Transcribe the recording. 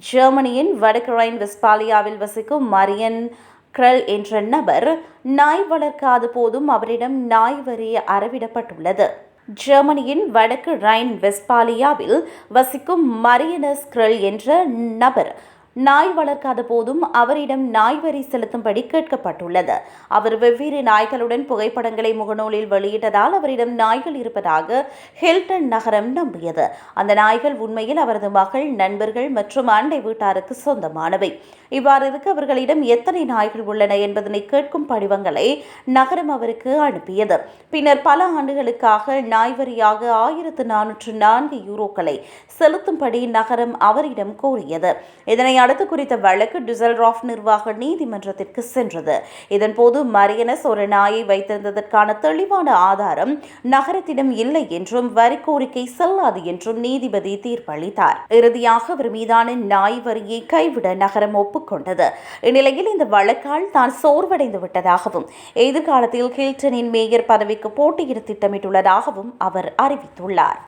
ஜெர்மனியின் வடக்கு ரைன் வெஸ்பாலியாவில் வசிக்கும் மரியன் கிரல் என்ற நபர் நாய் வளர்க்காத போதும் அவரிடம் நாய் வரி அறவிடப்பட்டுள்ளது. ஜெர்மனியின் வடக்கு ரைன் வெஸ்பாலியாவில் வசிக்கும் மரியனஸ் கிரல் என்ற நபர் நாய் வளர்க்காத போதும் அவரிடம் நாய் வரி செலுத்தும்படி கேட்கப்பட்டுள்ளது. அவர் வெவ்வேறு நாய்களுடன் புகைப்படங்களை முகநூலில் வெளியிட்டதால் அவரிடம் நாய்கள் இருப்பதாக ஹில்டன் நகரம் நம்பியது. அந்த நாய்கள் உண்மையில் அவரது மகள், நண்பர்கள் மற்றும் அண்டை வீட்டாருக்கு சொந்தமானவை. இவ்வாறு இருக்க அவர்களிடம் எத்தனை நாய்கள் உள்ளன என்பதனை கேட்கும் படிவங்களை நகரம் அவருக்கு அனுப்பியது. பின்னர் பல ஆண்டுகளுக்காக நாய் வரியாக 1404 யூரோக்களை செலுத்தும்படி நகரம் அவரிடம் கோரியது. இதனை அடுத்து குறித்த வழக்கு டுசெல்டார்ஃப் நிர்வாக நீதிமன்றத்திற்கு சென்றது. இதன்போது மரியனஸ் ஒரு நாயை வைத்திருந்ததற்கான தெளிவான ஆதாரம் நகரத்திடம் இல்லை என்றும் வரி கோரிக்கை செல்லாது என்றும் நீதிபதி தீர்ப்பளித்தார். இறுதியாக அவர் மீதான நாய் வரியை கைவிட நகரம் ஒப்புக்கொண்டது. இந்நிலையில் இந்த வழக்கால் தான் சோர்வடைந்து விட்டதாகவும் எதிர்காலத்தில் ஹில்டனின் மேயர் பதவிக்கு போட்டியிட திட்டமிட்டுள்ளதாகவும் அவர் அறிவித்துள்ளார்.